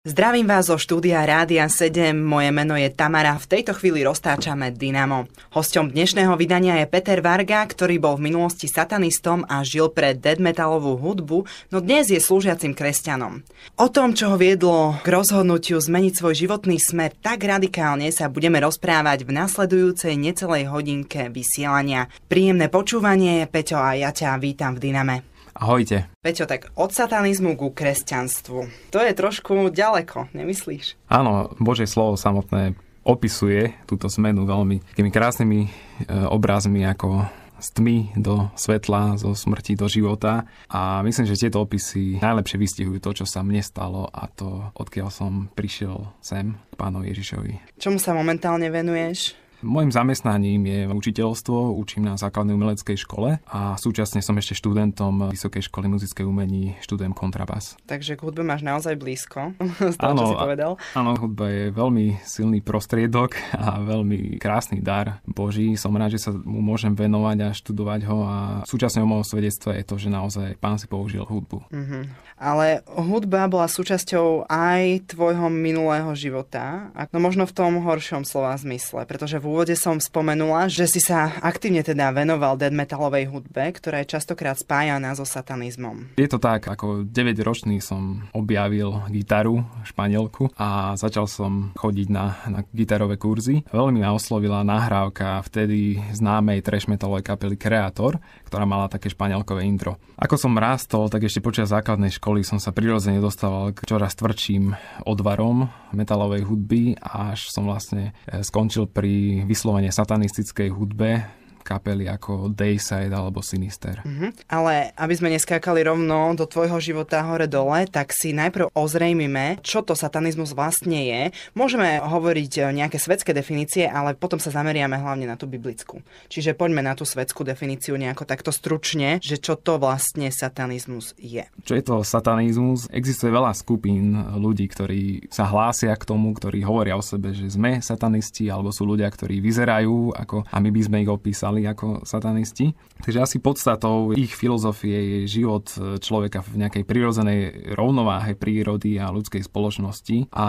Zdravím vás zo štúdia Rádia 7, moje meno je Tamara, v tejto chvíli roztáčame Dynamo. Hosťom dnešného vydania je Peter Varga, ktorý bol v minulosti satanistom a žil pre death metalovú hudbu, no dnes je slúžiacim kresťanom. O tom, čo ho viedlo k rozhodnutiu zmeniť svoj životný smer tak radikálne, sa budeme rozprávať v nasledujúcej necelej hodinke vysielania. Príjemné počúvanie, Peťo, a ja ťa vítam v Dyname. Ahojte. Peťo, tak od satanizmu ku kresťanstvu. To je trošku ďaleko, nemyslíš? Áno, Božie slovo samotné opisuje túto zmenu veľmi takými krásnymi obrazmi, ako z tmy do svetla, zo smrti do života. A myslím, že tieto opisy najlepšie vystihujú to, čo sa mne stalo a to, odkiaľ som prišiel sem k Pánovi Ježišovi. Čomu sa momentálne venuješ? Mojím zamestnaním je učiteľstvo, učím na základnej umeleckej škole a súčasne som ešte študentom Vysokej školy muzických umení, študujem kontrabas. Takže k hudbe máš naozaj blízko, z toho, čo si povedal. Áno, hudba je veľmi silný prostriedok a veľmi krásny dar Boží. Som rád, že sa mu môžem venovať a študovať ho a súčasne o môjho svedectva je to, že naozaj Pán si použil hudbu. Ale hudba bola súčasťou aj tvojho minulého života, no možno v tom horšom slova zmysle, pretože v úvode som spomenula, že si sa aktívne teda venoval death metalovej hudbe, ktorá je častokrát spájaná so satanizmom. Je to tak, ako 9-ročný som objavil gitaru španielku a začal som chodiť na gitarové kurzy. Veľmi ma oslovila nahrávka vtedy známej thrash metalovej kapely Kreator, ktorá mala také španielkové intro. Ako som rástol, tak ešte počas základnej školy som sa prirodzene dostával k čoraz tvrdším odvarom metalovej hudby, až som vlastne skončil pri vyslovene satanistickej hudbe kapely ako Dayside alebo Sinister. Ale aby sme neskákali rovno do tvojho života hore-dole, tak si najprv ozrejmime, čo to satanizmus vlastne je. Môžeme hovoriť nejaké svetské definície, ale potom sa zameriame hlavne na tú biblickú. Čiže poďme na tú svetskú definíciu nejako takto stručne, že čo to vlastne satanizmus je. Čo je to satanizmus? Existuje veľa skupín ľudí, ktorí sa hlásia k tomu, ktorí hovoria o sebe, že sme satanisti, alebo sú ľudia, ktorí vyzerajú ako, a my by sme ich opísali ako satanisti. Takže asi podstatou ich filozofie je život človeka v nejakej prirodzenej rovnováhe prírody a ľudskej spoločnosti. A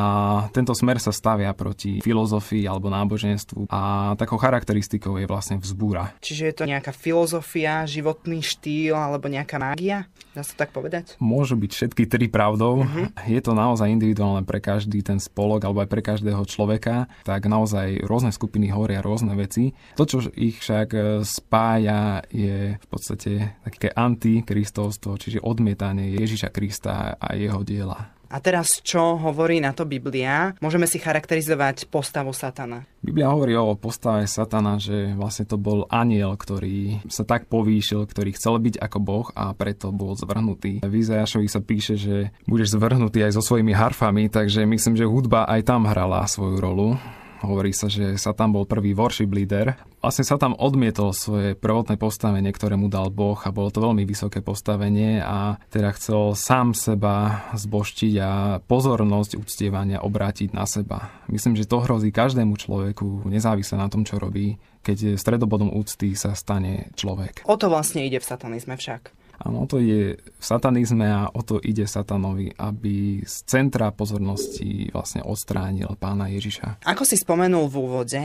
tento smer sa stavia proti filozofii alebo náboženstvu a takou charakteristikou je vlastne vzbúra. Čiže je to nejaká filozofia, životný štýl alebo nejaká mágia? Dá sa tak povedať? Môžu byť všetky tri pravdou. Je to naozaj individuálne pre každý ten spolok alebo aj pre každého človeka. Tak naozaj rôzne skupiny hovoria rôzne veci. To, čo ich však spája, je v podstate také antikristovstvo, čiže odmietanie Ježiša Krista a jeho diela. A teraz, čo hovorí na to Biblia? Môžeme si charakterizovať postavu satana. Biblia hovorí o postave satana, že vlastne to bol anjel, ktorý sa tak povýšil, ktorý chcel byť ako Boh a preto bol zvrhnutý. V Izajašovi sa píše, že budeš zvrhnutý aj so svojimi harfami, takže myslím, že hudba aj tam hrala svoju rolu. Hovorí sa, že Satan bol prvý worship leader. Vlastne Satan odmietol svoje prvotné postavenie, ktoré mu dal Boh a bolo to veľmi vysoké postavenie a teda chcel sám seba zbožtiť a pozornosť uctievania obrátiť na seba. Myslím, že to hrozí každému človeku, nezávisle na tom, čo robí, keď stredobodom úcty sa stane človek. O to vlastne ide v satanizme však. Áno, o to ide v satanizme a o to ide satanovi, aby z centra pozornosti vlastne odstránil Pána Ježiša. Ako si spomenul v úvode,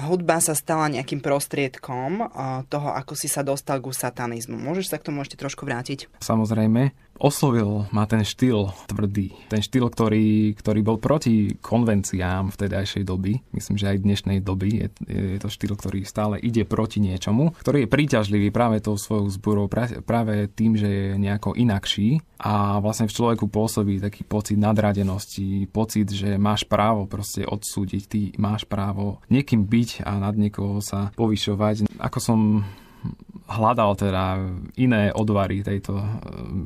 hudba sa stala nejakým prostriedkom toho, ako si sa dostal ku satanizmu. Môžeš sa k tomu ešte trošku vrátiť? Samozrejme. Oslovil ma ten štýl tvrdý. Ten štýl, ktorý bol proti konvenciám vtedajšej doby. Myslím, že aj dnešnej doby je to štýl, ktorý stále ide proti niečomu, ktorý je príťažlivý práve tou svojou zbúrou, práve tým, že je nejako inakší a vlastne v človeku pôsobí taký pocit nadradenosti, pocit, že máš právo proste odsúdiť, ty máš právo niekým byť a nad niekoho sa povyšovať. Ako som hľadal teda iné odvary tejto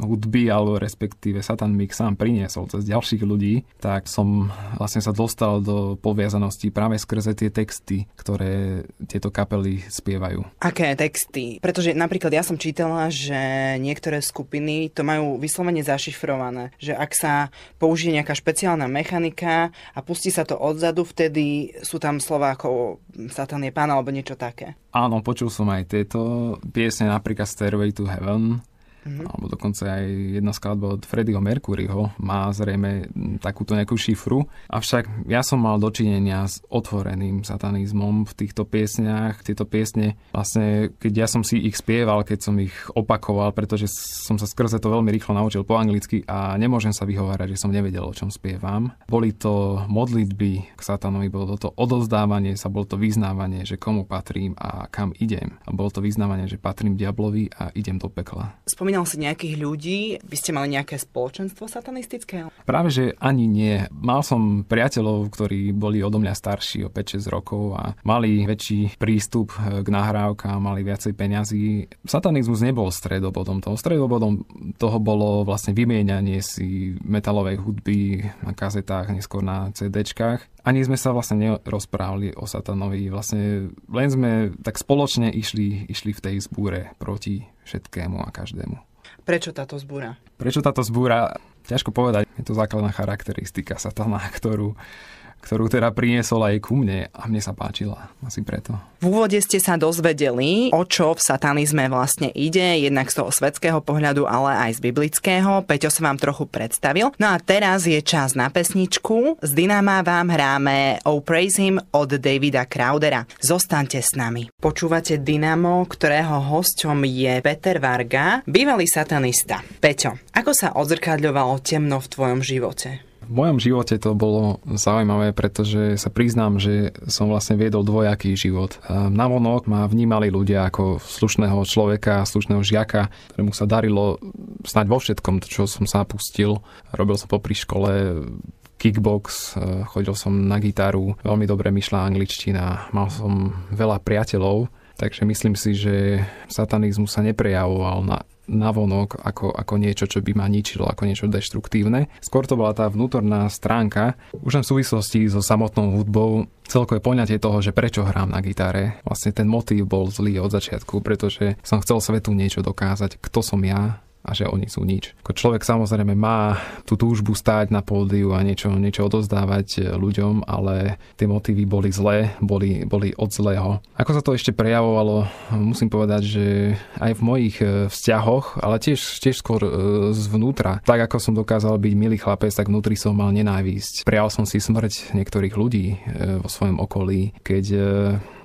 hudby, alebo respektíve Satan mi ich sám priniesol cez ďalších ľudí, tak som vlastne sa dostal do poviazanosti práve skrze tie texty, ktoré tieto kapely spievajú. Aké texty? Pretože napríklad ja som čítala, že niektoré skupiny to majú vyslovene zašifrované, že ak sa použije nejaká špeciálna mechanika a pustí sa to odzadu, vtedy sú tam slová ako Satan je pán alebo niečo také. Áno, počul som aj tieto piesne, napríklad Stairway to Heaven, alebo dokonca aj jedna skladba od Freddieho Mercuryho má zrejme takúto nejakú šifru. Avšak ja som mal dočinenia s otvoreným satanizmom v týchto piesniach. Tieto piesne, vlastne, keď ja som si ich spieval, keď som ich opakoval, pretože som sa skrze to veľmi rýchlo naučil po anglicky a nemôžem sa vyhovárať, že som nevedel, o čom spievam. Boli to modlitby k satanovi, bolo to odovzdávanie sa, bolo to vyznávanie, že komu patrím a kam idem. A bolo to vyznávanie, že patrím diablovi a idem do pekla. Spomínal si nejakých ľudí, vy ste mali nejaké spoločenstvo satanistické? Práve, že ani nie. Mal som priateľov, ktorí boli odo mňa starší o 5-6 rokov a mali väčší prístup k nahrávkám, mali viacej peňazí. Satanizmus nebol stredobodom toho. Stredobodom toho bolo vlastne vymieňanie si metalovej hudby na kazetách, neskôr na CDčkách. Ani sme sa vlastne nerozprávali o satanovi. Vlastne len sme tak spoločne išli v tej zbúre proti všetkému a každému. Prečo táto zbúra? Prečo táto zbúra? Ťažko povedať. Je to základná charakteristika satana, ktorú teda priniesol aj ku mne a mne sa páčila. Asi preto. V úvode ste sa dozvedeli, o čo v satanizme vlastne ide, jednak z toho svetského pohľadu, ale aj z biblického. Peťo sa vám trochu predstavil. No a teraz je čas na pesničku. Z Dynama vám hráme Oh Praise Him od Davida Crowdera. Zostaňte s nami. Počúvate Dynamo, ktorého hosťom je Peter Varga, bývalý satanista. Peťo, ako sa odzrkadľovalo temno v tvojom živote? V mojom živote to bolo zaujímavé, pretože sa priznám, že som vlastne viedol dvojaký život. Navonok ma vnímali ľudia ako slušného človeka, slušného žiaka, ktorému sa darilo snáď vo všetkom, čo som sa pustil. Robil som popri škole kickbox, chodil som na gitaru, veľmi dobre mi šla angličtina, mal som veľa priateľov, takže myslím si, že satanizmus sa neprejavoval navonok ako niečo, čo by ma ničilo, ako niečo deštruktívne. Skôr to bola tá vnútorná stránka. Už len v súvislosti so samotnou hudbou celkové poňatie toho, že prečo hrám na gitare. Vlastne ten motív bol zlý od začiatku, pretože som chcel svetu niečo dokázať, kto som ja a že oni sú nič. Ako človek samozrejme má tú túžbu stáť na pódiu a niečo odovzdávať ľuďom, ale tie motívy boli zlé, boli od zlého. Ako sa to ešte prejavovalo, musím povedať, že aj v mojich vzťahoch, ale tiež skôr zvnútra. Tak ako som dokázal byť milý chlapec, tak vnútri som mal nenávisť. Prijal som si smrť niektorých ľudí vo svojom okolí, keď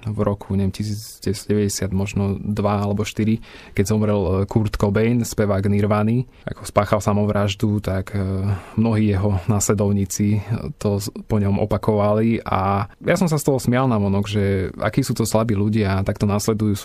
v roku, 1990, možno 2 alebo 4, keď zomrel Kurt Cobain, spevák Nirvany, ako spáchal samovraždu, tak mnohí jeho následovníci to po ňom opakovali a ja som sa z toho smial navonok, že akí sú to slabí ľudia, takto následujú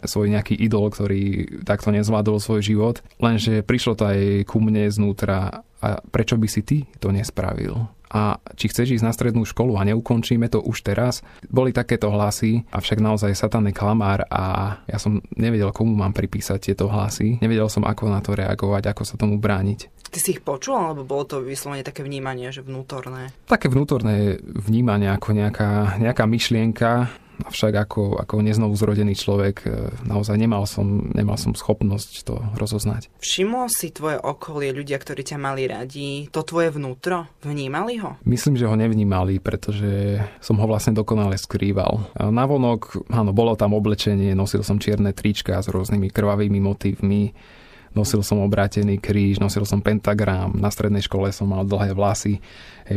svoj nejaký idol, ktorý takto nezvládol svoj život, lenže prišlo to aj ku mne znútra a prečo by si ty to nespravil? A či chceš ísť na strednú školu a neukončíme to už teraz? Boli takéto hlasy, avšak naozaj Satan je klamár a ja som nevedel, komu mám pripísať tieto hlasy. Nevedel som, ako na to reagovať, ako sa tomu brániť. Ty si ich počul, alebo bolo to vyslovene také vnímanie, že vnútorné? Také vnútorné vnímanie, ako nejaká myšlienka. Avšak ako neznovu zrodený človek naozaj nemal som schopnosť to rozoznať. Všimlo si tvoje okolie, ľudia, ktorí ťa mali radi, to tvoje vnútro? Vnímali ho? Myslím, že ho nevnímali, pretože som ho vlastne dokonale skrýval. Navonok, áno, bolo tam oblečenie, nosil som čierne trička s rôznymi krvavými motívmi, nosil som obrátený kríž, nosil som pentagram, na strednej škole som mal dlhé vlasy.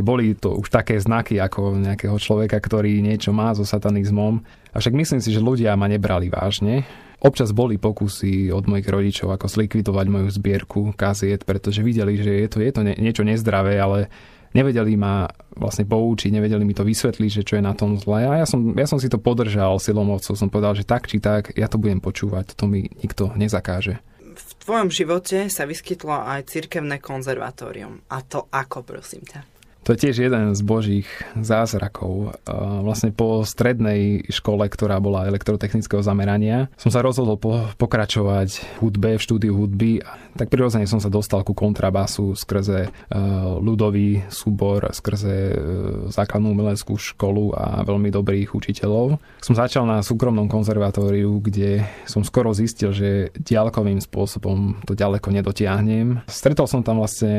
Boli to už také znaky ako nejakého človeka, ktorý niečo má so satanizmom. Avšak myslím si, že ľudia ma nebrali vážne. Občas boli pokusy od mojich rodičov, ako zlikvidovať moju zbierku kaziet, pretože videli, že je to niečo nezdravé, ale nevedeli ma vlastne poučiť, nevedeli mi to vysvetliť, že čo je na tom zlé. A ja som si to podržal silou mocou. Som povedal, že tak či tak, ja to budem počúvať, to mi nikto nezakáže. V tvojom živote sa vyskytlo aj cirkevné konzervatórium. A to ako, prosím ťa? To je tiež jeden z božích zázrakov. Vlastne po strednej škole, ktorá bola elektrotechnického zamerania, som sa rozhodol pokračovať v hudbe, v štúdiu hudby. Tak prirodzene som sa dostal ku kontrabasu skrze ľudový súbor, skrze základnú umeleckú školu a veľmi dobrých učiteľov. Som začal na súkromnom konzervatóriu, kde som skoro zistil, že diaľkovým spôsobom to ďaleko nedotiahnem. Stretol som tam vlastne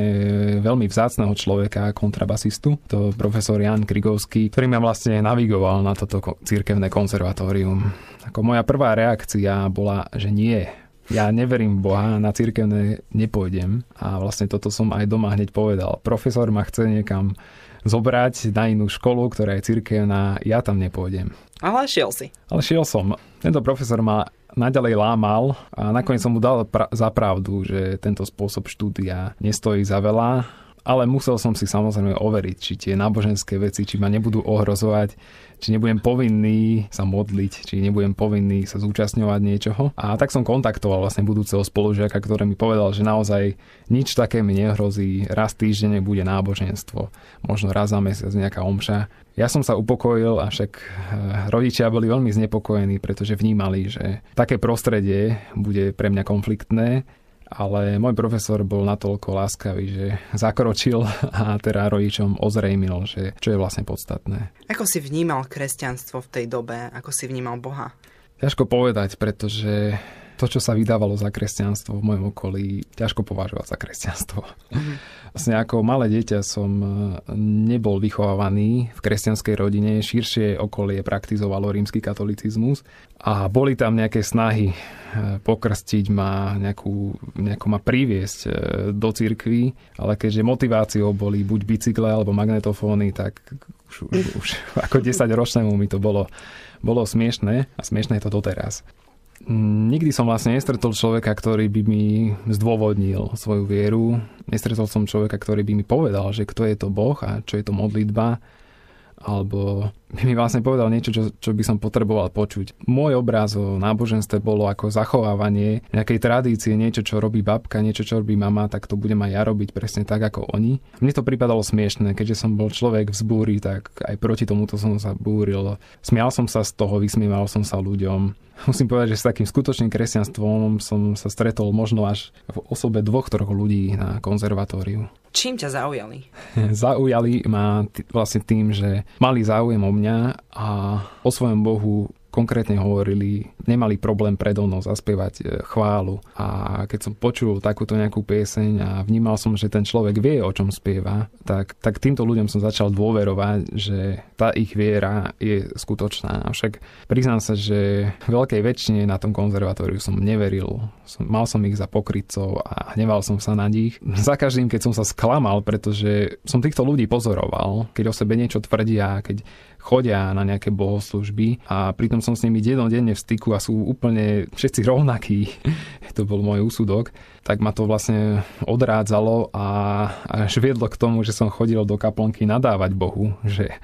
veľmi vzácneho človeka, kontrabasistu, to profesor Jan Krigovský, ktorý ma vlastne navigoval na toto cirkevné konzervatórium. Ako moja prvá reakcia bola, že nie. Ja neverím v Boha, na cirkevné nepôjdem a vlastne toto som aj doma hneď povedal. Profesor ma chce niekam zobrať na inú školu, ktorá je cirkevná, ja tam nepôjdem. Ale šiel si. Ale šiel som. Tento profesor ma naďalej lámal a nakoniec som mu dal za pravdu, že tento spôsob štúdia nestojí za veľa, ale musel som si samozrejme overiť, či tie náboženské veci, či ma nebudú ohrozovať, či nebudem povinný sa modliť, či nebudem povinný sa zúčastňovať niečoho. A tak som kontaktoval vlastne budúceho spolužiaka, ktorý mi povedal, že naozaj nič také mi nehrozí, raz týždenne bude náboženstvo, možno raz za mesiac nejaká omša. Ja som sa upokojil, avšak rodičia boli veľmi znepokojení, pretože vnímali, že také prostredie bude pre mňa konfliktné, ale môj profesor bol natoľko láskavý, že zakročil a teda rodičom ozrejmil, že čo je vlastne podstatné. Ako si vnímal kresťanstvo v tej dobe? Ako si vnímal Boha? Ťažko povedať, pretože to, čo sa vydávalo za kresťanstvo v mojom okolí, ťažko považovať za kresťanstvo. Vlastne ako malé dieťa som nebol vychovávaný v kresťanskej rodine, širšie okolie praktizovalo rímsky katolicizmus a boli tam nejaké snahy pokrstiť ma, nejako ma priviesť do cirkvi, ale keďže motiváciou boli buď bicykle alebo magnetofóny, tak už ako 10-ročnému mi to bolo smiešné a smiešné je to doteraz. Nikdy som vlastne nestretol človeka, ktorý by mi zdôvodnil svoju vieru. Nestretol som človeka, ktorý by mi povedal, že kto je to Boh a čo je to modlitba. Alebo by mi vlastne povedal niečo, čo by som potreboval počuť. Môj obraz o náboženstve bolo ako zachovávanie nejakej tradície, niečo, čo robí babka, niečo, čo robí mama, tak to budem aj ja robiť presne tak, ako oni. Mne to pripadalo smiešné, keďže som bol človek v zbúri, tak aj proti tomuto som sa búril. Smial som sa z toho, vysmieval som sa ľuďom. Musím povedať, že s takým skutočným kresťanstvom som sa stretol možno až v osobe 2-3 ľudí na konzervatóriu. Čím ťa zaujali? Zaujali ma vlastne tým, že mali záujem o mňa a o svojom Bohu konkrétne hovorili, nemali problém predo mnou zaspievať chválu. A keď som počul takúto nejakú pieseň a vnímal som, že ten človek vie, o čom spieva, tak týmto ľuďom som začal dôverovať, že tá ich viera je skutočná. Avšak priznám sa, že veľkej väčšine na tom konzervatóriu som neveril. Mal som ich za pokrytcov a hneval som sa na nich. Za každým, keď som sa sklamal, pretože som týchto ľudí pozoroval, keď o sebe niečo tvrdia, keď chodia na nejaké bohoslúžby a pritom som s nimi dennodenne v styku a sú úplne všetci rovnakí. To bol môj úsudok. Tak ma to vlastne odrádzalo a až viedlo k tomu, že som chodil do kaplnky nadávať Bohu, že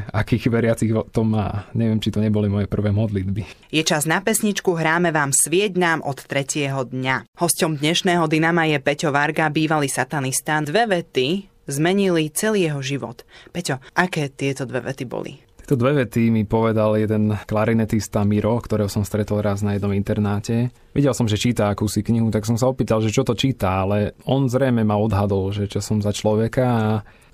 akých veriacich to má. Neviem, či to neboli moje prvé modlitby. Je čas na pesničku, hráme vám Svieť nám od 3. dňa. Hosťom dnešného Dynama je Peťo Varga, bývalý satanista. 2 vety zmenili celý jeho život. Peťo, aké tieto 2 vety boli? Tieto 2 vety mi povedal jeden klarinetista Miro, ktorého som stretol raz na jednom internáte. Videl som, že číta akúsi knihu, tak som sa opýtal, že čo to číta, ale on zrejme ma odhadol, že čo som za človeka a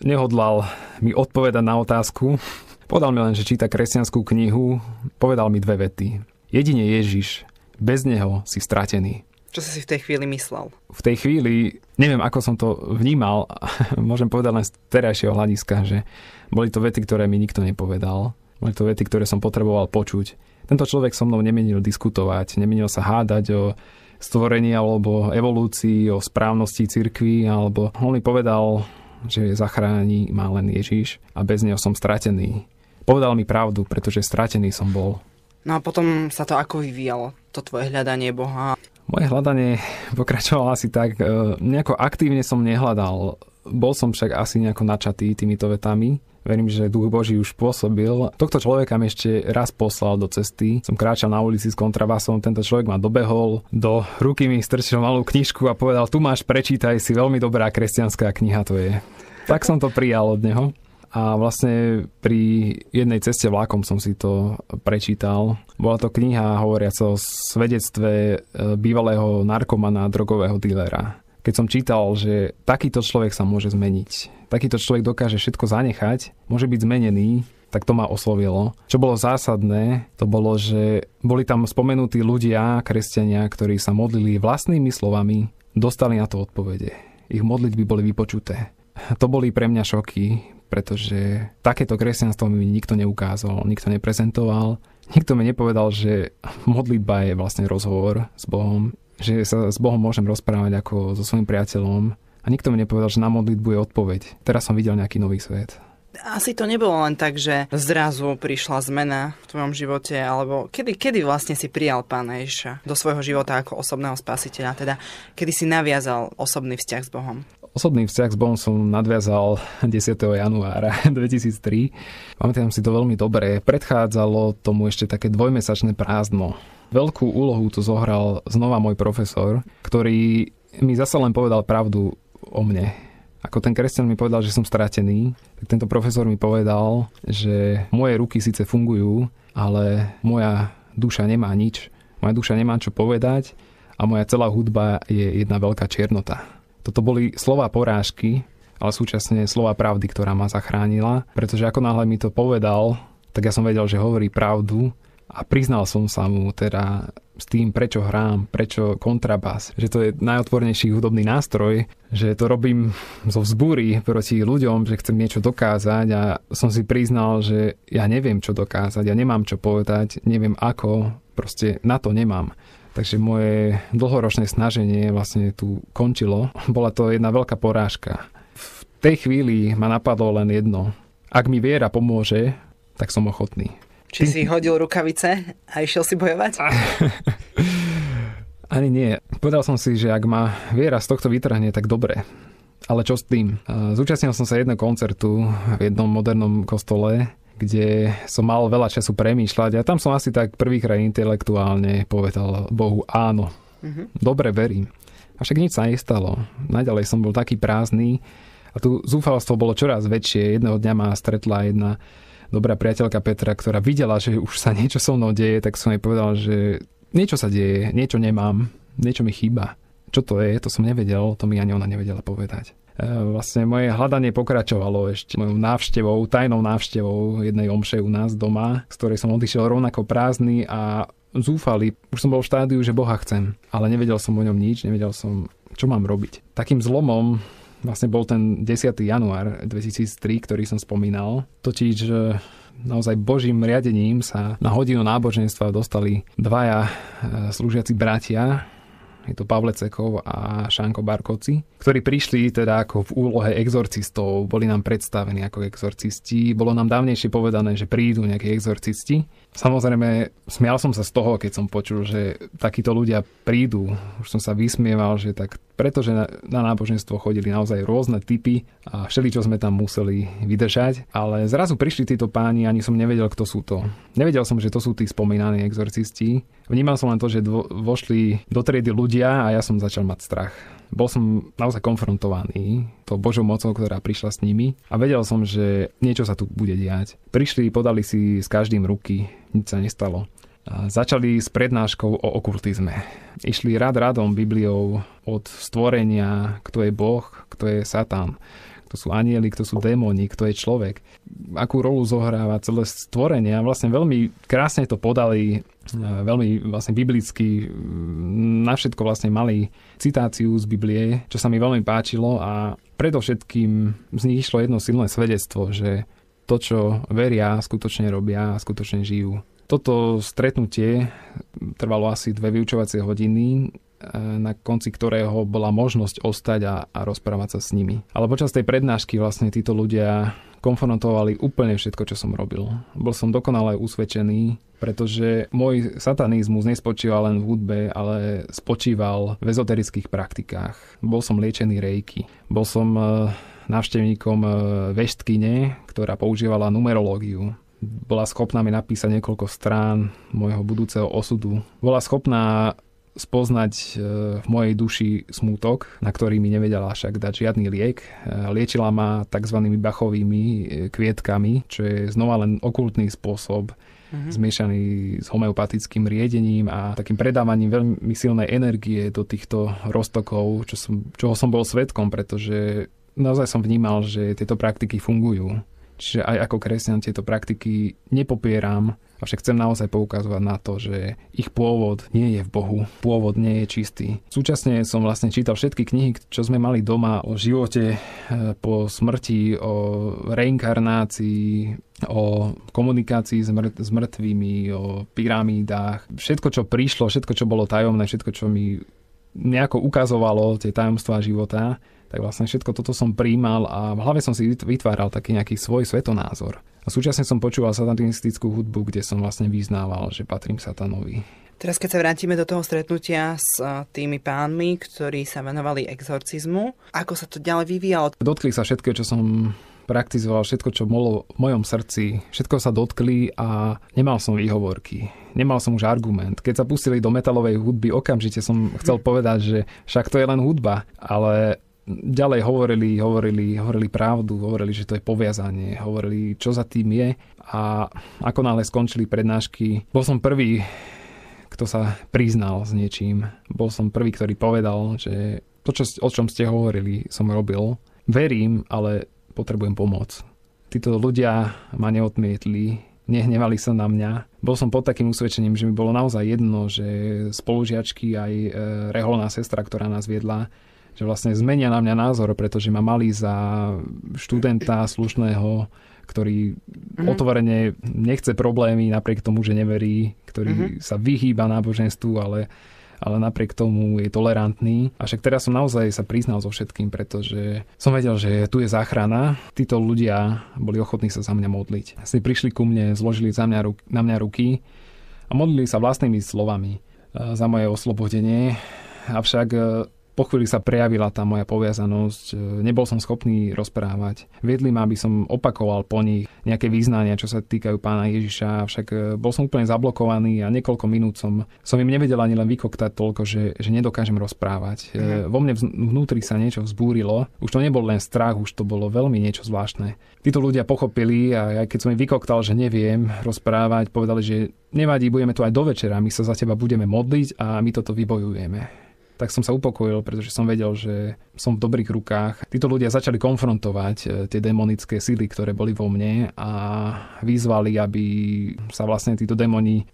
nehodlal mi odpovedať na otázku. Povedal mi len, že číta kresťanskú knihu, povedal mi 2 vety. Jedine Ježiš, bez neho si stratený. Čo si v tej chvíli myslel? V tej chvíli, neviem, ako som to vnímal, môžem povedať len z terajšieho hľadiska, že boli to vety, ktoré mi nikto nepovedal. Boli to vety, ktoré som potreboval počuť. Tento človek so mnou nemenil diskutovať, nemenil sa hádať o stvorení alebo evolúcii, o správnosti cirkvi, alebo on mi povedal, že zachráni ma len Ježiš a bez neho som stratený. Povedal mi pravdu, pretože stratený som bol. No a potom sa to ako vyvíjalo, to tvoje hľadanie Boha? Moje hľadanie pokračovalo asi tak, nejako aktívne som nehľadal. Bol som však asi nejako načatý týmito vetami. Verím, že Duch Boží už pôsobil. Tohto človeka mi ešte raz poslal do cesty. Som kráčal na ulici s kontrabasom, tento človek ma dobehol, do ruky mi strčil malú knižku a povedal, tu máš, prečítaj si, veľmi dobrá kresťanská kniha to je. Tak som to prijal od neho. A vlastne pri jednej ceste vlakom som si to prečítal. Bola to kniha hovoriaca o svedectve bývalého narkomana, drogového dílera. Keď som čítal, že takýto človek sa môže zmeniť, takýto človek dokáže všetko zanechať, môže byť zmenený, tak to ma oslovilo. Čo bolo zásadné, to bolo, že boli tam spomenutí ľudia, kresťania, ktorí sa modlili vlastnými slovami, dostali na to odpovede. Ich modlitby boli vypočuté. To boli pre mňa šoky, pretože takéto kresťanstvo mi nikto neukázal, nikto neprezentoval. Nikto mi nepovedal, že modlitba je vlastne rozhovor s Bohom, že sa s Bohom môžem rozprávať ako so svojím priateľom a nikto mi nepovedal, že na modlitbu je odpoveď. Teraz som videl nejaký nový svet. Asi to nebolo len tak, že zrazu prišla zmena v tvojom živote, alebo kedy vlastne si prijal Pána Ježiša do svojho života ako osobného spasiteľa, teda kedy si naviazal osobný vzťah s Bohom? Osobný vzťah s Bohom som nadviazal 10. januára 2003. Pamätám si to veľmi dobre. Predchádzalo tomu ešte také dvojmesačné prázdno. Veľkú úlohu tu zohral znova môj profesor, ktorý mi zasa len povedal pravdu o mne. Ako ten kresťan mi povedal, že som stratený, tak tento profesor mi povedal, že moje ruky síce fungujú, ale moja duša nemá nič. Moja duša nemá čo povedať a moja celá hudba je jedna veľká čiernota. Toto boli slová porážky, ale súčasne slová pravdy, ktorá ma zachránila, pretože ako náhle mi to povedal, tak ja som vedel, že hovorí pravdu a priznal som sa mu teda s tým, prečo hrám, prečo kontrabas, že to je najodpornejší hudobný nástroj, že to robím zo vzbúry proti ľuďom, že chcem niečo dokázať a som si priznal, že ja neviem, čo dokázať, ja nemám čo povedať, neviem ako, proste na to nemám. Takže moje dlhoročné snaženie vlastne tu končilo. Bola to jedna veľká porážka. V tej chvíli ma napadlo len jedno. Ak mi viera pomôže, tak som ochotný. Či si hodil rukavice a išiel si bojovať? Ani nie. Povedal som si, že ak ma viera z tohto vytrhne, tak dobre. Ale čo s tým? Zúčastnil som sa jedného koncertu v jednom modernom kostole, kde som mal veľa času premýšľať a tam som asi tak prvýkrát intelektuálne povedal Bohu áno. Dobre, verím. A však nič sa nestalo. Naďalej som bol taký prázdny a tu zúfalstvo bolo čoraz väčšie. Jedného dňa ma stretla jedna dobrá priateľka Petra, ktorá videla, že už sa niečo so mnou deje, tak som jej povedal, že niečo sa deje, niečo nemám, niečo mi chýba. Čo to je, to som nevedel, to mi ani ona nevedela povedať. Vlastne moje hľadanie pokračovalo ešte mojou návštevou, tajnou návštevou jednej omše u nás doma, z ktorej som odišiel rovnako prázdny a zúfalý. Už som bol v štádiu, že Boha chcem, ale nevedel som o ňom nič, nevedel som, čo mám robiť. Takým zlomom vlastne bol ten 10. január 2003, ktorý som spomínal. Totiž naozaj Božím riadením sa na hodinu náboženstva dostali dvaja slúžiaci bratia, je to Pavle Cekov a Šánko Barkovci, ktorí prišli teda ako v úlohe exorcistov, boli nám predstavení ako exorcisti. Bolo nám dávnejšie povedané, že prídu nejakí exorcisti. Samozrejme, smial som sa z toho, keď som počul, že takíto ľudia prídu. Už som sa vysmieval, že tak pretože na náboženstvo chodili naozaj rôzne typy a všeličo sme tam museli vydržať. Ale zrazu prišli títo páni, ani som nevedel, kto sú to. Nevedel som, že to sú tí spomínaní exorcisti. Vnímal som len to, že vošli do triedy ľudia a ja som začal mať strach. Bol som naozaj konfrontovaný tou Božou mocou, ktorá prišla s nimi a vedel som, že niečo sa tu bude diať. Prišli, podali si s každým ruky, nič sa nestalo. A začali s prednáškou o okultizme. Išli radom Bibliou od stvorenia, kto je Boh, kto je Satan, kto sú anjeli, kto sú démoni, kto je človek. Akú rolu zohráva celé stvorenie. A vlastne veľmi krásne to podali, veľmi vlastne biblicky. Na všetko vlastne mali citáciu z Biblie, čo sa mi veľmi páčilo a predovšetkým z nich išlo jedno silné svedectvo, že to, čo veria, skutočne robia a skutočne žijú. Toto stretnutie trvalo asi 2 vyučovacie hodiny, na konci ktorého bola možnosť ostať a rozprávať sa s nimi. Ale počas tej prednášky vlastne títo ľudia konfrontovali úplne všetko, čo som robil. Bol som dokonale usvedčený, pretože môj satanizmus nespočíval len v hudbe, ale spočíval v ezoterických praktikách. Bol som liečený rejky. Bol som návštevníkom veštkyne, ktorá používala numerológiu. Bola schopná mi napísať niekoľko strán môjho budúceho osudu. Bola schopná spoznať v mojej duši smútok, na ktorý mi nevedela však dať žiadny liek. Liečila ma tzv. Bachovými kvietkami, čo je znova len okultný spôsob, zmiešaný s homeopatickým riedením a takým predávaním veľmi silnej energie do týchto roztokov, čoho som bol svedkom, pretože naozaj som vnímal, že tieto praktiky fungujú. Čiže aj ako kresťan tieto praktiky nepopieram, avšak chcem naozaj poukazovať na to, že ich pôvod nie je v Bohu, pôvod nie je čistý. Súčasne som vlastne čítal všetky knihy, čo sme mali doma o živote po smrti, o reinkarnácii, o komunikácii s mŕtvými, o pyramídách. Všetko, čo prišlo, všetko, čo bolo tajomné, všetko, čo mi nejako ukazovalo tie tajomstvá života, tak vlastne všetko toto som prijímal a v hlave som si vytváral taký nejaký svoj svetonázor. A súčasne som počúval satanistickú hudbu, kde som vlastne vyznával, že patrím satanovi. Teraz keď sa vrátime do toho stretnutia s tými pánmi, ktorí sa venovali exorcizmu, ako sa to ďalej vyvíjalo? Dotkli sa všetko, čo som praktizoval, všetko, čo bolo v mojom srdci. Všetko sa dotkli a nemal som výhovorky. Nemal som už argument. Keď sa pustili do metalovej hudby, okamžite som chcel povedať, že však to je len hudba, ale ďalej hovorili pravdu, hovorili, že to je poviazanie, hovorili, čo za tým je a ako náhle skončili prednášky, bol som prvý, kto sa priznal s niečím. Bol som prvý, ktorý povedal, že to, o čom ste hovorili, som robil. Verím, ale potrebujem pomoc. Títo ľudia ma neodmietli, nehnevali sa na mňa. Bol som pod takým usvedčením, že mi bolo naozaj jedno, že spolužiačky aj reholná sestra, ktorá nás viedla, že vlastne zmenia na mňa názor, pretože ma mali za študenta slušného, ktorý otvorene nechce problémy napriek tomu, že neverí, ktorý sa vyhýba náboženstvu, ale napriek tomu je tolerantný. A však teraz som naozaj sa priznal so všetkým, pretože som vedel, že tu je záchrana. Títo ľudia boli ochotní sa za mňa modliť. Si prišli ku mne, zložili na mňa ruky a modlili sa vlastnými slovami za moje oslobodenie. Avšak po chvíli sa prejavila tá moja poviazanosť, nebol som schopný rozprávať. Viedli ma, aby som opakoval po nich nejaké význania, čo sa týkajú pána Ježiša, však bol som úplne zablokovaný a niekoľko minút som im nevedel ani len vykoktať toľko, že nedokážem rozprávať. Vo mne vnútri sa niečo vzbúrilo, už to nebol len strach, už to bolo veľmi niečo zvláštne. Títo ľudia pochopili a aj keď som im vykoktal, že neviem rozprávať, povedali, že nevadí, budeme tu aj do večera, my sa za teba budeme modliť a my toto vybojujeme. Tak som sa upokojil, pretože som vedel, že som v dobrých rukách. Títo ľudia začali konfrontovať tie demonické sily, ktoré boli vo mne a vyzvali, aby sa vlastne títo démoni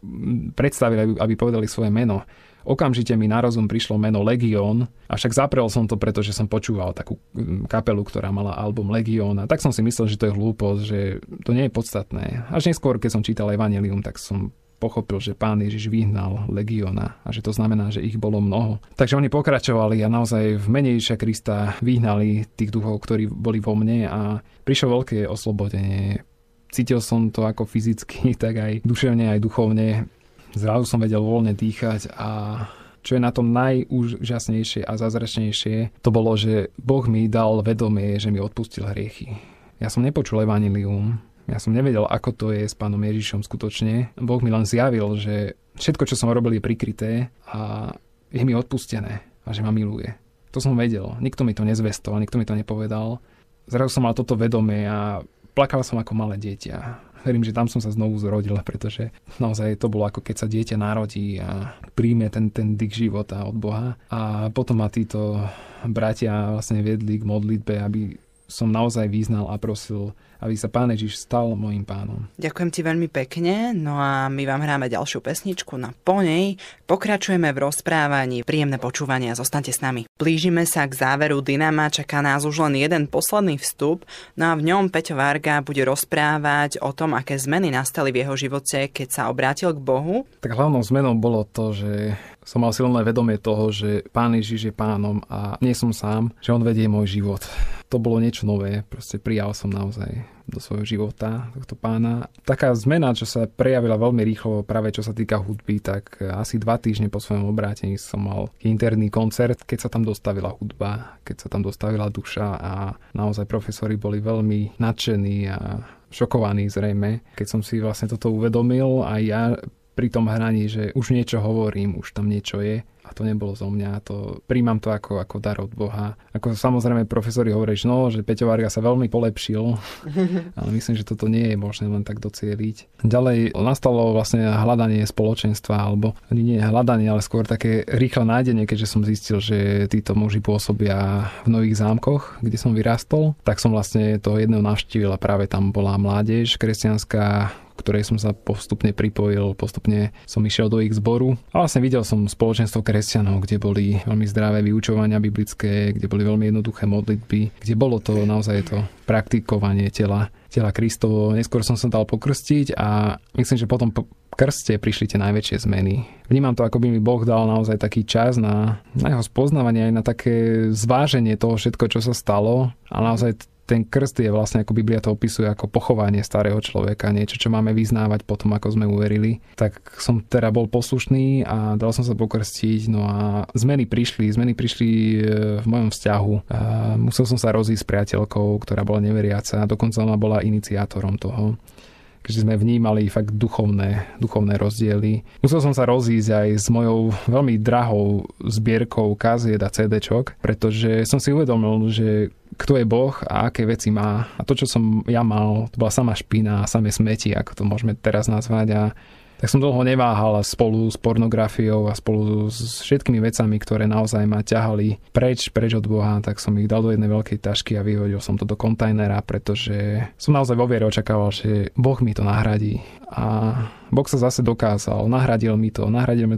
predstavili, aby povedali svoje meno. Okamžite mi na rozum prišlo meno Legión, a však zaprel som to, pretože som počúval takú kapelu, ktorá mala album Legión, a tak som si myslel, že to je hlúposť, že to nie je podstatné. Až neskôr, keď som čítal Evanjelium, tak som pochopil, že Pán Ježiš vyhnal legióna a že to znamená, že ich bolo mnoho. Takže oni pokračovali a naozaj v mene Ježiša Krista vyhnali tých duchov, ktorí boli vo mne a prišlo veľké oslobodenie. Cítil som to ako fyzicky, tak aj duševne, aj duchovne. Zrazu som vedel voľne dýchať a čo je na tom najúžasnejšie a zázračnejšie, to bolo, že Boh mi dal vedomie, že mi odpustil hriechy. Ja som nepočul evanjelium. Ja som nevedel, ako to je s Pánom Ježišom skutočne. Boh mi len zjavil, že všetko, čo som robil, je prikryté a je mi odpustené a že ma miluje. To som vedel. Nikto mi to nezvestoval, nikto mi to nepovedal. Zrazu som mal toto vedomie a plakal som ako malé dieťa. Verím, že tam som sa znovu zrodil, pretože naozaj to bolo ako keď sa dieťa narodí a príjme ten dyk života od Boha. A potom ma títo bratia vlastne viedli k modlitbe, aby som naozaj vyznal a prosil, aby sa Pán Ježiš stal mojím pánom. Ďakujem ti veľmi pekne, no a my vám hráme ďalšiu pesničku, no po nej pokračujeme v rozprávaní. Príjemné počúvanie a zostaňte s nami. Blížime sa k záveru Dynama, čaká nás už len jeden posledný vstup, no a v ňom Peťo Varga bude rozprávať o tom, aké zmeny nastali v jeho živote, keď sa obrátil k Bohu. Tak hlavnou zmenou bolo to, že som mal silné vedomie toho, že Pán Ježiš je pánom a nie som sám, že on vedie môj život. To bolo niečo nové, proste prijal som naozaj do svojho života tohto pána. Taká zmena, čo sa prejavila veľmi rýchlo práve čo sa týka hudby, tak asi 2 týždne po svojom obrátení som mal interný koncert, keď sa tam dostavila hudba, keď sa tam dostavila duša a naozaj profesori boli veľmi nadšení a šokovaní zrejme, keď som si vlastne toto uvedomil a ja pri tom hraní, že už niečo hovorím, už tam niečo je a to nebolo zo mňa, to príjmam to ako dar od Boha. Ako samozrejme profesori hovoria, že Peťo Varga sa veľmi polepšil, ale myslím, že toto nie je možné len tak docieliť. Ďalej nastalo vlastne hľadanie spoločenstva, alebo nie hľadanie, ale skôr také rýchle nájdenie, keďže som zistil, že títo muži pôsobia v Nových Zámkoch, kde som vyrastol, tak som vlastne toho jedného navštívil a práve tam bola mládež kresťanská, ktorej som sa postupne pripojil, postupne som išiel do ich zboru a vlastne videl som spoločenstvo kresťanov, kde boli veľmi zdravé vyučovania biblické, kde boli veľmi jednoduché modlitby, kde bolo to naozaj to praktikovanie tela Kristovo. Neskôr som sa dal pokrstiť a myslím, že potom po krste prišli tie najväčšie zmeny. Vnímam to, ako by mi Boh dal naozaj taký čas na jeho spoznávanie, aj na také zváženie toho všetko, čo sa stalo. A naozaj ten krst je vlastne, ako Biblia to opisuje, ako pochovanie starého človeka, niečo, čo máme vyznávať potom, ako sme uverili. Tak som teda bol poslušný a dal som sa pokrstiť, no a zmeny prišli v mojom vzťahu. Musel som sa rozísť s priateľkou, ktorá bola neveriaca, dokonca ona bola iniciátorom toho, keďže sme vnímali fakt duchovné rozdiely. Musel som sa rozísť aj s mojou veľmi drahou zbierkou kaziet a CD-čok, pretože som si uvedomil, že kto je Boh a aké veci má. A to, čo som ja mal, to bola sama špina a samé smeti, ako to môžeme teraz nazvať. A tak som dlho neváhal spolu s pornografiou a spolu s všetkými vecami, ktoré naozaj ma ťahali preč od Boha, tak som ich dal do jednej veľkej tašky a vyhodil som to do kontajnera, pretože som naozaj vo viere očakával, že Boh mi to nahradí. A Boh sa zase dokázal, nahradil mi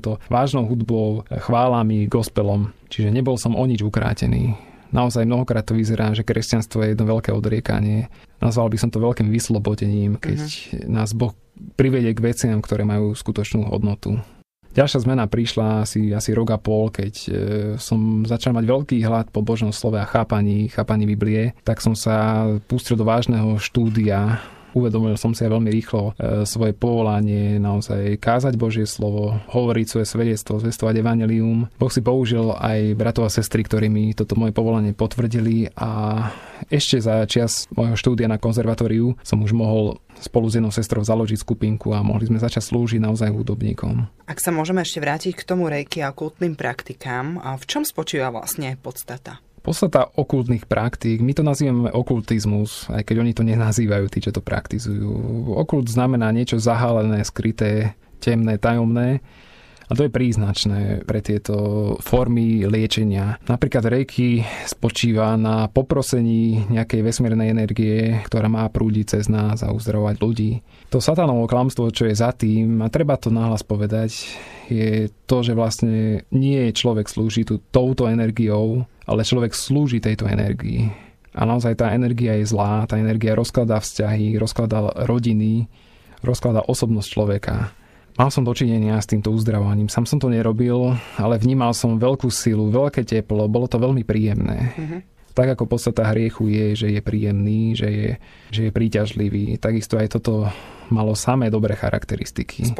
to vážnou hudbou, chválami, gospelom, čiže nebol som o nič ukrátený. Naozaj mnohokrát to vyzerá, že kresťanstvo je jedno veľké odriekanie. Nazval by som to veľkým vyslobodením, keď nás Boh privedie k veciam, ktoré majú skutočnú hodnotu. Ďalšia zmena prišla asi rok a pol, keď som začal mať veľký hlad po Božom slove a chápaní Biblie, tak som sa pustil do vážneho štúdia. Uvedomil som si aj veľmi rýchlo svoje povolanie, naozaj kázať Božie slovo, hovoriť svoje svedectvo, zvestovať evanjelium. Boh si použil aj bratov a sestry, ktorí mi toto moje povolanie potvrdili a ešte za čias môjho štúdia na konzervatóriu som už mohol spolu s jednou sestrou založiť skupinku a mohli sme začať slúžiť naozaj hudobníkom. Ak sa môžeme ešte vrátiť k tomu reiki a kultným praktikám, a v čom spočíva vlastne podstata? Podstata okultných praktík, my to nazývame okultizmus, aj keď oni to nenazývajú, tí, čo to praktizujú. Okult znamená niečo zahalené, skryté, temné, tajomné. A to je príznačné pre tieto formy liečenia. Napríklad reiki spočíva na poprosení nejakej vesmírnej energie, ktorá má prúdiť cez nás a uzdravovať ľudí. To satanovo klamstvo, čo je za tým, a treba to nahlas povedať, je to, že vlastne nie človek slúži touto energiou, ale človek slúži tejto energii. A naozaj tá energia je zlá, tá energia rozkladá vzťahy, rozkladá rodiny, rozkladá osobnosť človeka. Mal som dočinenia s týmto uzdravovaním. Sám som to nerobil, ale vnímal som veľkú silu, veľké teplo, bolo to veľmi príjemné. Tak ako podstata hriechu je, že je príjemný, že je príťažlivý, takisto aj toto malo samé dobré charakteristiky. Z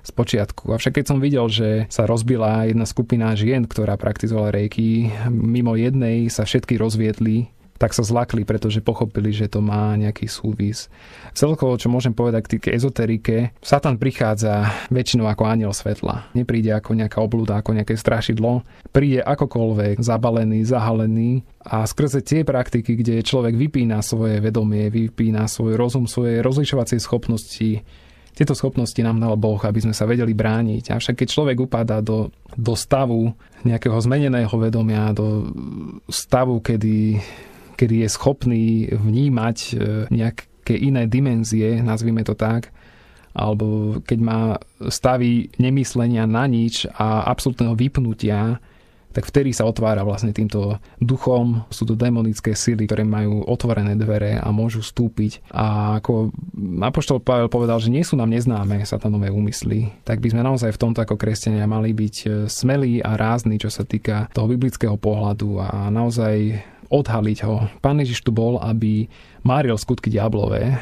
počiatku. Avšak keď som videl, že sa rozbila jedna skupina žien, ktorá praktizovala reiki, mimo jednej sa všetky rozviedli, tak sa zlakli, pretože pochopili, že to má nejaký súvis. Celkovo, čo môžem povedať k tej ezoterike, Satan prichádza väčšinou ako anjel svetla. Nepríde ako nejaká obľuda, ako nejaké strašidlo. Príde akokoľvek zabalený, zahalený a skrze tie praktiky, kde človek vypína svoje vedomie, vypína svoj rozum, svoje rozlišovacie schopnosti. Tieto schopnosti nám dal Boh, aby sme sa vedeli brániť. Avšak keď človek upadá do stavu nejakého zmeneného vedomia, do stavu, kedy je schopný vnímať nejaké iné dimenzie, nazvime to tak, alebo keď má stavy nemyslenia na nič a absolútneho vypnutia, tak vtedy sa otvára vlastne týmto duchom. Sú to démonické sily, ktoré majú otvorené dvere a môžu vstúpiť. A ako apoštol Pavel povedal, že nie sú nám neznáme satanové úmysly, tak by sme naozaj v tomto ako kresťania mali byť smelí a rázni, čo sa týka toho biblického pohľadu a naozaj odhaliť ho. Pán Ježiš tu bol, aby máril skutky diablové.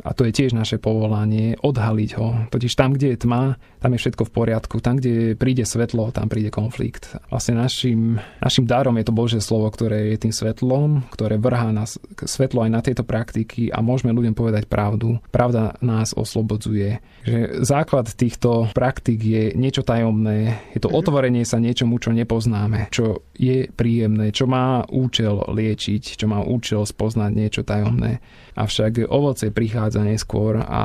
A to je tiež naše povolanie, odhaliť ho. Totiž tam, kde je tma, tam je všetko v poriadku. Tam, kde príde svetlo, tam príde konflikt. Vlastne našim dárom je to Božie slovo, ktoré je tým svetlom, ktoré vrhá nás svetlo aj na tieto praktiky a môžeme ľuďom povedať pravdu. Pravda nás oslobodzuje. Že základ týchto praktik je niečo tajomné. Je to otvorenie sa niečomu, čo nepoznáme, čo je príjemné, čo má účel liečiť, čo má účel spoznať niečo tajomné. Avšak ovocie prichádza neskôr a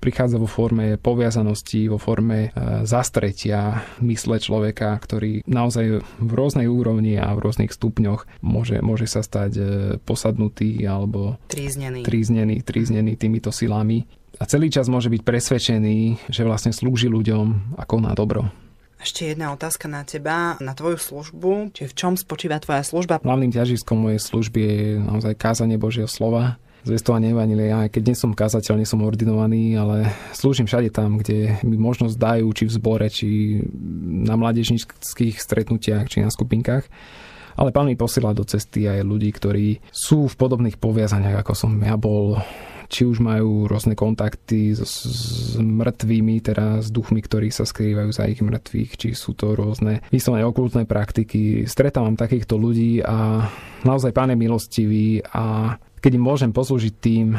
prichádza vo forme poviazanosti, vo forme zastretia mysle človeka, ktorý naozaj v rôznej úrovni a v rôznych stupňoch môže sa stať posadnutý alebo tríznený týmito silami. a celý čas môže byť presvedčený, že vlastne slúži ľuďom a koná dobro. Ešte jedna otázka na teba, na tvoju službu. Čiže v čom spočíva tvoja služba? Hlavným ťažiskom mojej služby je naozaj kázanie Božieho slova, zvestovanie evanjelia. Aj keď nie som kázateľ, nie som ordinovaný, ale slúžim všade tam, kde mi možnosť dajú, či v zbore, či na mládežníckych stretnutiach, či na skupinkách. Ale Pán mi posiela do cesty aj ľudí, ktorí sú v podobných poviazaniach, ako som ja bol. Či už majú rôzne kontakty s mŕtvými, teda s duchmi, ktorí sa skrývajú za ich mŕtvych, či sú to rôzne vyslovene okultné praktiky. Stretávam takýchto ľudí a naozaj Pán je milostivý a keď im môžem poslúžiť tým,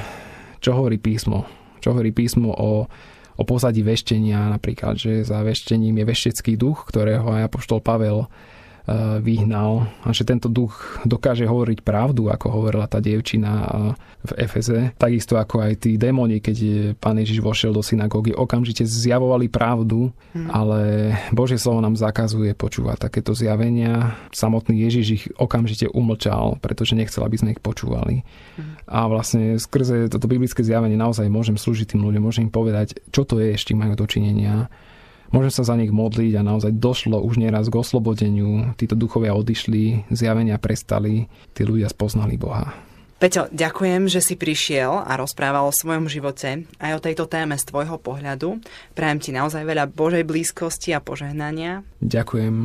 čo hovorí písmo. Čo hovorí písmo o pozadí veštenia, napríklad, že za veštením je veštecký duch, ktorého aj apoštol Pavel vyhnal a že tento duch dokáže hovoriť pravdu, ako hovorila tá dievčina v Efeze. Takisto ako aj tí démoni, keď Pán Ježiš vošiel do synagógy, okamžite zjavovali pravdu, ale Božie slovo nám zakazuje počúvať takéto zjavenia. Samotný Ježiš ich okamžite umlčal, pretože nechcel, aby sme ich počúvali. A vlastne skrze toto biblické zjavenie naozaj môžem slúžiť tým ľuďom, môžem im povedať, čo to je, s čím majú dočinenia. Môžem sa za nich modliť a naozaj došlo už nieraz k oslobodeniu. Títo duchovia odišli, zjavenia prestali, tí ľudia spoznali Boha. Peťo, ďakujem, že si prišiel a rozprával o svojom živote aj o tejto téme z tvojho pohľadu. Prajem ti naozaj veľa Božej blízkosti a požehnania. Ďakujem,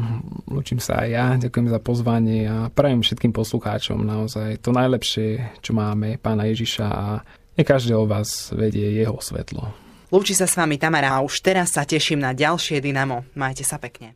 ľúčim sa aj ja, ďakujem za pozvanie a prajem všetkým poslucháčom naozaj to najlepšie, čo máme, Pána Ježiša a nech každého vás vedie jeho svetlo. Lúči sa s vami Tamara a už teraz sa teším na ďalšie Dynamo. Majte sa pekne.